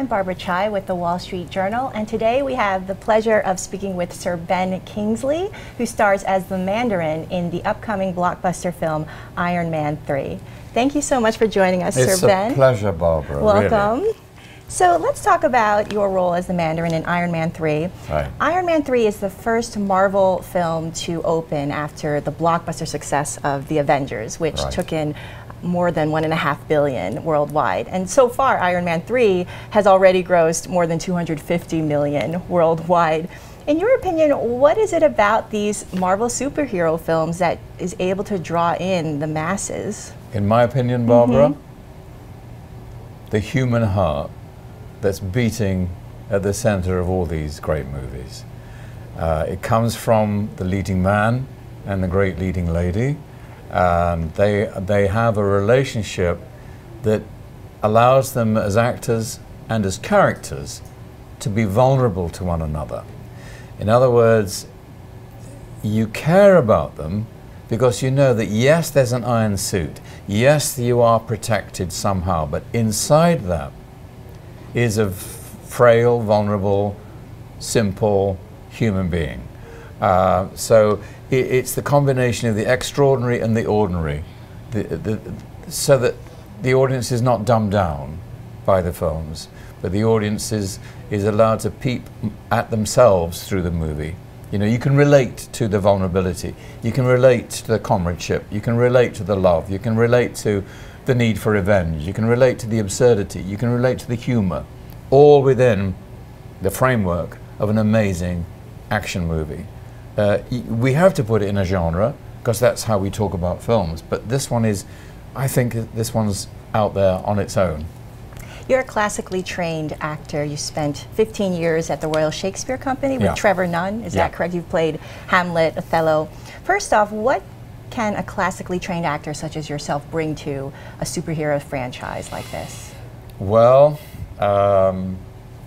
I'm Barbara Chai with the Wall Street Journal, and today we have the pleasure of speaking with Sir Ben Kingsley, who stars as the Mandarin in the upcoming blockbuster film Iron Man 3. Thank you so much for joining us, Sir Ben. It's a pleasure, Barbara. Welcome. Really. So let's talk about your role as the Mandarin in Iron Man 3. Right. Iron Man 3 is the first Marvel film to open after the blockbuster success of The Avengers, which took in more than $1.5 billion worldwide. And so far, Iron Man 3 has already grossed more than $250 million worldwide. In your opinion, what is it about these Marvel superhero films that is able to draw in the masses? In my opinion, Barbara, the human heart that's beating at the center of all these great movies. It comes from the leading man and the great leading lady. They have a relationship that allows them as actors and as characters to be vulnerable to one another. In other words, you care about them because you know that yes, there's an iron suit, yes, you are protected somehow, but inside that is a frail, vulnerable, simple human being. So it's the combination of the extraordinary and the ordinary, so that the audience is not dumbed down by the films, but the audience is allowed to peep at themselves through the movie. You know, you can relate to the vulnerability, you can relate to the comradeship, you can relate to the love, you can relate to the need for revenge, you can relate to the absurdity, you can relate to the humor, all within the framework of an amazing action movie. We have to put it in a genre because that's how we talk about films, but this one is, I think this one's out there on its own. You're a classically trained actor. You spent 15 years at the Royal Shakespeare Company with Trevor Nunn. Is that correct? You've played Hamlet, Othello. First off, what can a classically trained actor such as yourself bring to a superhero franchise like this? Well, I'm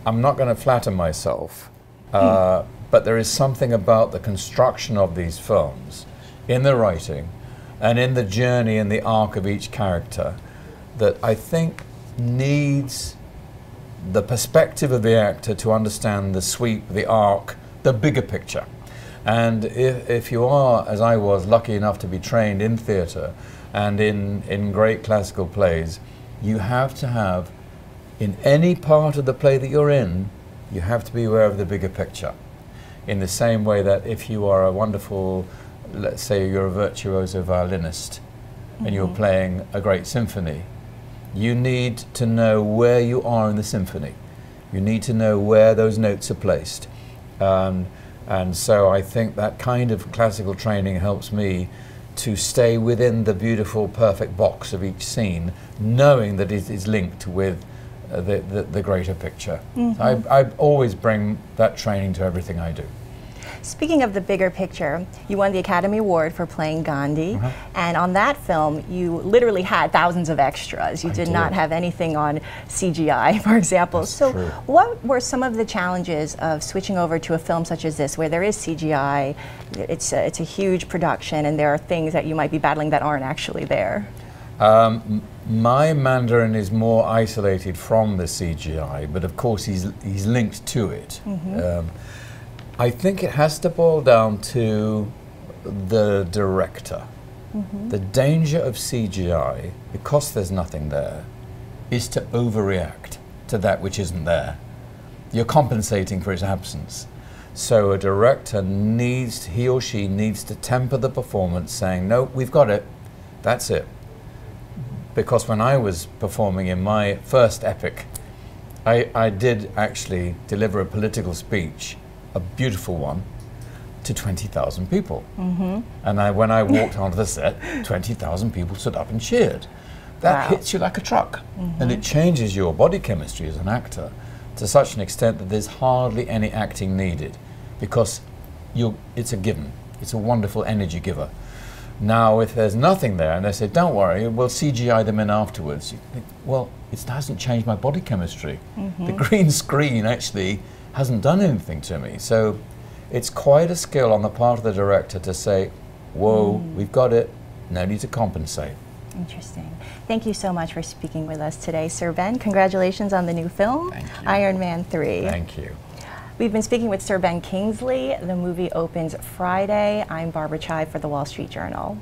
not going to flatter myself, but there is something about the construction of these films, in the writing, and in the journey and the arc of each character that I think needs the perspective of the actor to understand the sweep, the arc, the bigger picture. And if you are, as I was, lucky enough to be trained in theatre and in great classical plays, you have to have, in any part of the play that you're in, you have to be aware of the bigger picture. In the same way that if you are a wonderful, let's say you're a virtuoso violinist and you're playing a great symphony, you need to know where you are in the symphony. You need to know where those notes are placed. And so I think that kind of classical training helps me to stay within the beautiful, perfect box of each scene, knowing that it is linked with the greater picture. I always bring that training to everything I do. Speaking of the bigger picture, you won the Academy Award for playing Gandhi, and on that film you literally had thousands of extras. You did not have anything on CGI, for example. That's so true. What were some of the challenges of switching over to a film such as this, where there is CGI, it's a huge production, and there are things that you might be battling that aren't actually there? My Mandarin is more isolated from the CGI, but of course he's linked to it. I think it has to boil down to the director. The danger of CGI, because there's nothing there, is to overreact to that which isn't there. You're compensating for its absence. So a director needs, he or she needs to temper the performance, saying, no, we've got it, that's it. Because when I was performing in my first epic, I did actually deliver a political speech, a beautiful one, to 20,000 people. And when I walked onto the set, 20,000 people stood up and cheered. That hits you like a truck. And it changes your body chemistry as an actor to such an extent that there's hardly any acting needed, because it's a given. It's a wonderful energy giver. Now, if there's nothing there, and they say, don't worry, we'll CGI them in afterwards, you think, well, it hasn't changed my body chemistry. The green screen actually hasn't done anything to me. So it's quite a skill on the part of the director to say, whoa, we've got it, no need to compensate. Interesting. Thank you so much for speaking with us today, Sir Ben. Congratulations on the new film, Iron Man 3. Thank you. We've been speaking with Sir Ben Kingsley. The movie opens Friday. I'm Barbara Chai for The Wall Street Journal.